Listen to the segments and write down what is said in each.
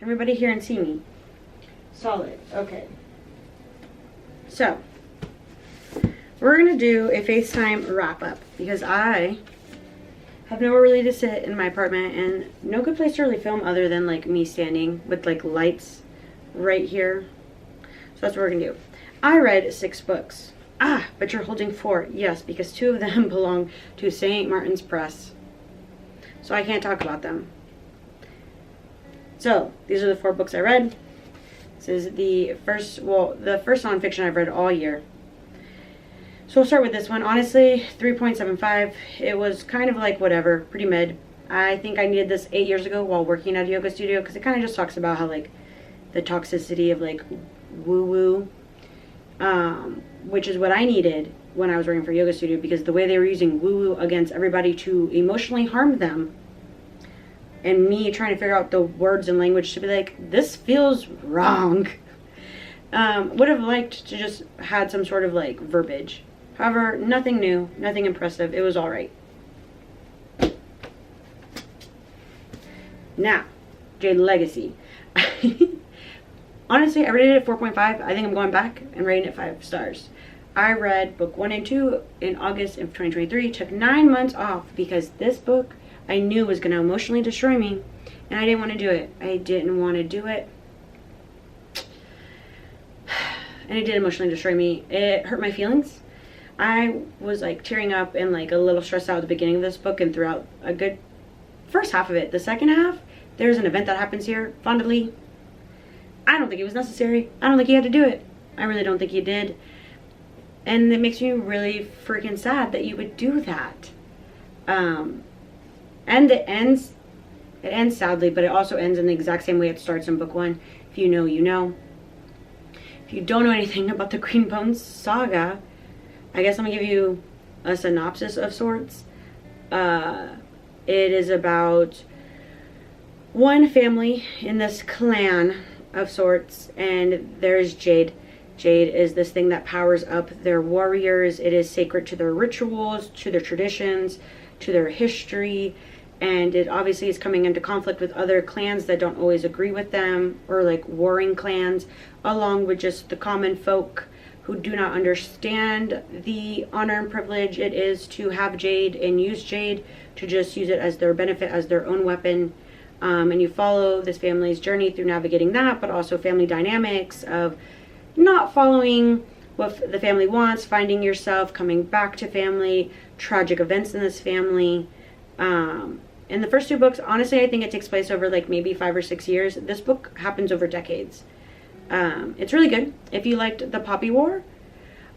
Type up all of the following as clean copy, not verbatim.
Can everybody hear and see me? Solid. Okay. So, we're going to do a FaceTime wrap-up because I have nowhere really to sit in my apartment and no good place to really film other than like me standing with like lights right here. So that's what we're going to do. I read 6 books. But you're holding 4. Yes, because 2 of them belong to St. Martin's Press. So I can't talk about them. So, these are the 4 books I read. This is the first nonfiction I've read all year. So we'll start with this one. Honestly, 3.75. It was kind of like whatever, pretty mid. I think I needed this 8 years ago while working at a yoga studio because it kind of just talks about how like the toxicity of like woo-woo, which is what I needed when I was working for a yoga studio because the way they were using woo-woo against everybody to emotionally harm them and me trying to figure out the words and language to be like, this feels wrong. Would have liked to just had some sort of like verbiage. However, nothing new, nothing impressive. It was all right. Now, Jade Legacy. Honestly, I rated it 4.5. I think I'm going back and rating it 5 stars. I read book 1 and 2 in August of 2023. Took 9 months off because this book I knew was going to emotionally destroy me. And I didn't want to do it. I didn't want to do it. And it did emotionally destroy me. It hurt my feelings. I was like tearing up and like a little stressed out at the beginning of this book and throughout a good first half of it. The second half, there's an event that happens here, fondly. I don't think it was necessary. I don't think he had to do it. I really don't think he did. And it makes me really freaking sad that you would do that. And it ends sadly, but it also ends in the exact same way it starts in book 1. If you know, you know. If you don't know anything about the Green Bones saga, I guess I'm gonna give you a synopsis of sorts. It is about one family in this clan of sorts, and there's Jade. Jade is this thing that powers up their warriors. It is sacred to their rituals, to their traditions, to their history, and it obviously is coming into conflict with other clans that don't always agree with them, or like warring clans, along with just the common folk who do not understand the honor and privilege it is to have Jade and use Jade, to just use it as their benefit, as their own weapon. And you follow this family's journey through navigating that, but also family dynamics of not following what the family wants, finding yourself, coming back to family, tragic events in this family. In the first 2 books, honestly, I think it takes place over like maybe 5 or 6 years. This book happens over decades. It's really good. If you liked the Poppy War,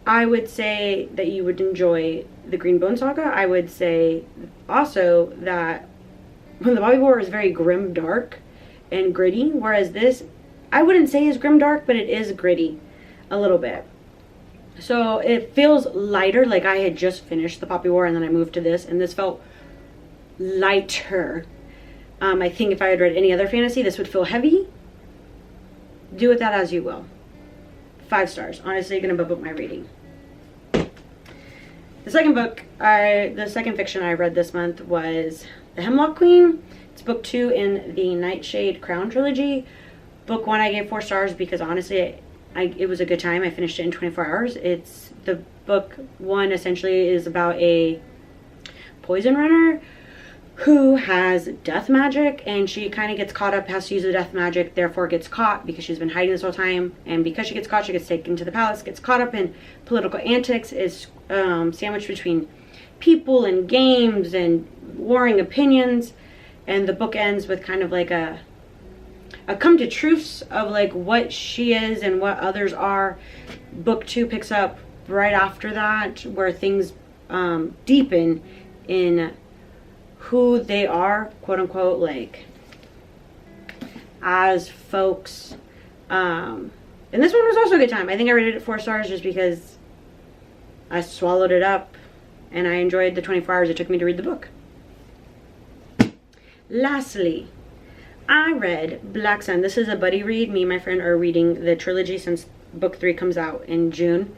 I would say that you would enjoy the Green Bone Saga. I would say also that the Poppy War is very grim, dark, and gritty, whereas this, I wouldn't say is grim, dark, but it is gritty a little bit. So it feels lighter, like I had just finished the Poppy War and then I moved to this, and this felt lighter. I think if I had read any other fantasy, this would feel heavy. Do with that as you will. 5 stars. Honestly, gonna bump up my rating. The second book, the second fiction I read this month was The Hemlock Queen. It's book 2 in the Nightshade Crown trilogy. Book 1 I gave 4 stars because honestly, it was a good time. I finished it in 24 hours. It's the book 1 essentially is about a poison runner who has death magic, and she kind of gets caught up, has to use the death magic, therefore gets caught because she's been hiding this whole time. And because she gets caught, she gets taken to the palace, gets caught up in political antics, is sandwiched between people and games and warring opinions. And the book ends with kind of like a come to truths of like what she is and what others are. Book 2 picks up right after that, where things deepen in who they are, quote unquote, like as folks. And this one was also a good time. I think I rated it 4 stars just because I swallowed it up and I enjoyed the 24 hours it took me to read the book. Lastly, I read Black Sun. This is a buddy read. Me and my friend are reading the trilogy since book 3 comes out in June.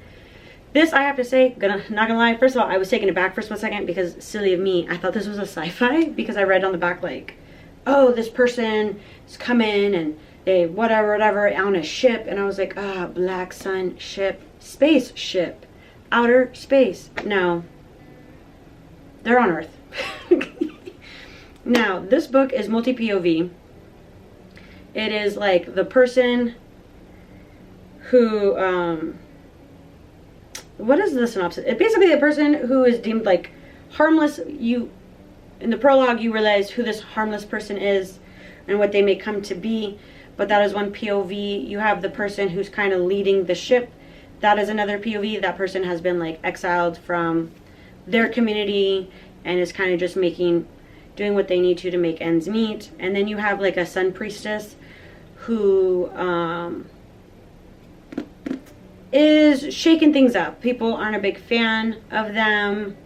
This, I have to say, not gonna lie, first of all, I was taken aback for a split second because, silly of me, I thought this was a sci-fi because I read on the back like, oh, this person is coming and a whatever on a ship, and I was like, Black Sun ship, space ship, outer space. No, they're on Earth. Now, this book is multi-POV. It is like the person who, what is the synopsis? It's basically the person who is deemed like harmless. In the prologue, you realize who this harmless person is and what they may come to be. But that is one POV. You have the person who's kind of leading the ship. That is another POV. That person has been like exiled from their community and is kind of just doing what they need to make ends meet. And then you have like a sun priestess who is shaking things up. People aren't a big fan of them.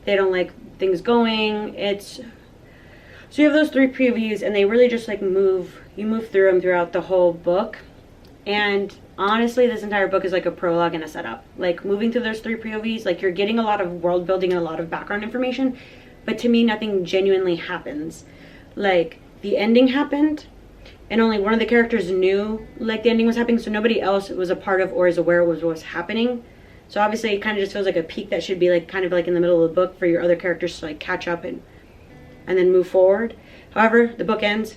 They don't like things going. So you have those 3 previews, and they really just like you move through them throughout the whole book. And honestly, this entire book is like a prologue and a setup. Like moving through those 3 POVs, like you're getting a lot of world building and a lot of background information, but to me nothing genuinely happens. Like the ending happened, and only one of the characters knew like the ending was happening, so nobody else was a part of or is aware of what was happening. So obviously it kind of just feels like a peak that should be like kind of like in the middle of the book for your other characters to like catch up and then move forward. However, the book ends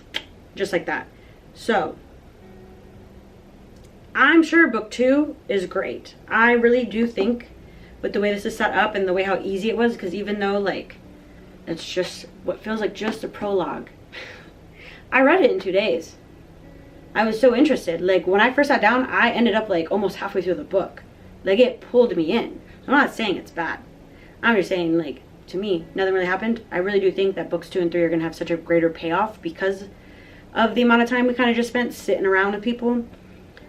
just like that. So I'm sure book 2 is great. I really do think with the way this is set up and the way how easy it was, because even though like it's just what feels like just a prologue, I read it in 2 days. I was so interested. Like when I first sat down, I ended up like almost halfway through the book. Like it pulled me in. I'm not saying it's bad. I'm just saying like to me, nothing really happened. I really do think that books 2 and 3 are going to have such a greater payoff because of the amount of time we kind of just spent sitting around with people.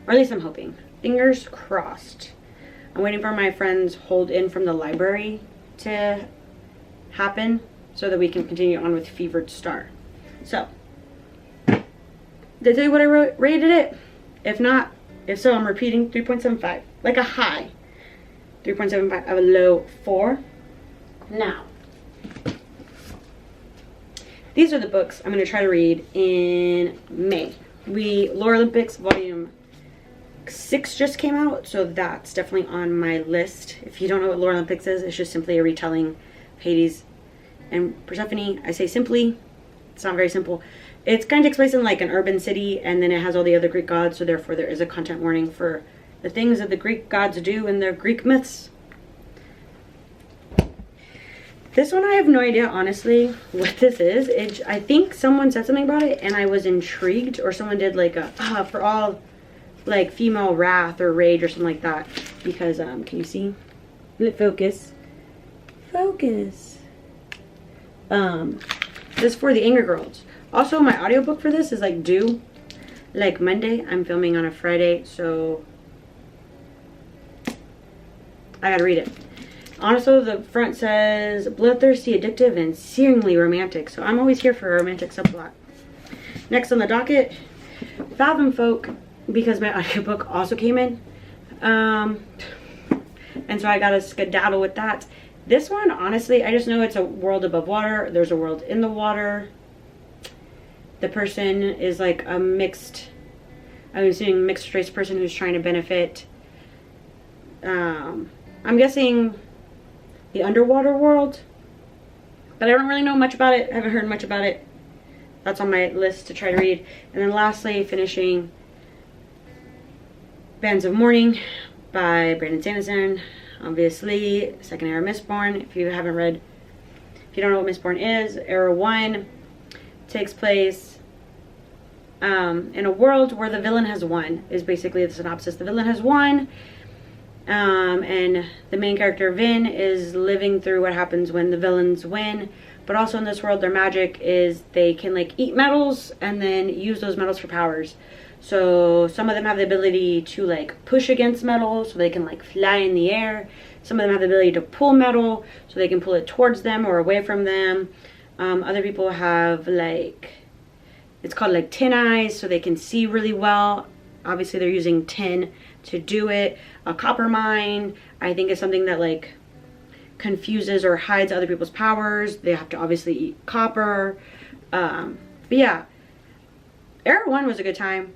Or at least I'm hoping. Fingers crossed. I'm waiting for my friend's hold in from the library to happen so that we can continue on with Fevered Star. So, did I tell you what I rated it? If so, I'm repeating 3.75. Like a high 3.75 of a low 4. Now, these are the books I'm going to try to read in May. Lore Olympus Volume 6 just came out, so that's definitely on my list. If you don't know what Lore Olympus is, it's just simply a retelling of Hades and Persephone. I say simply, it's not very simple. It kind of takes place in like an urban city, and then it has all the other Greek gods, so therefore there is a content warning for the things that the Greek gods do in their Greek myths. This one I have no idea, honestly, what this is. I think someone said something about it, and I was intrigued, or someone did like a, for all, like, female wrath or rage or something like that. Because, can you see? Will it focus? Focus. This is for the Anger Girls. Also, my audiobook for this is, like, due, like, Monday. I'm filming on a Friday, so I gotta read it. Honestly, the front says, bloodthirsty, addictive, and searingly romantic. So I'm always here for a romantic subplot. Next on the docket, Fathom Folk, because my audiobook also came in. And so I got to skedaddle with that. This one, honestly, I just know it's a world above water. There's a world in the water. The person is like a mixed, I'm assuming mixed race person who's trying to benefit. I'm guessing the underwater world, but I don't really know much about it. I haven't heard much about it. That's on my list to try to read. And then lastly, finishing Bands of Mourning by Brandon Sanderson. Obviously, second era Mistborn. If you don't know what Mistborn is, era 1 takes place in a world where the villain has won, is basically the synopsis. The villain has won. And the main character, Vin, is living through what happens when the villains win. But also in this world, their magic is they can like eat metals and then use those metals for powers. So some of them have the ability to like push against metal so they can like fly in the air. Some of them have the ability to pull metal so they can pull it towards them or away from them. Other people have like, it's called like tin eyes, so they can see really well. Obviously they're using tin to do it. A copper mine, I think, is something that like confuses or hides other people's powers. They have to obviously eat copper. But yeah, era 1 was a good time.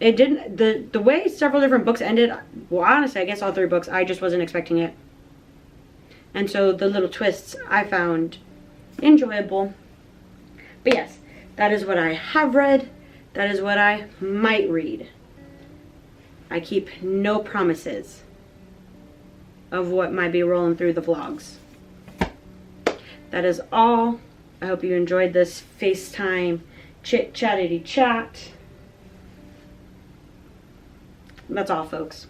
It didn't, the way several different books ended, well, honestly, I guess all 3 books, I just wasn't expecting it. And so the little twists I found enjoyable. But yes, that is what I have read. That is what I might read. I keep no promises of what might be rolling through the vlogs. That is all. I hope you enjoyed this FaceTime chit-chattity chat. That's all, folks.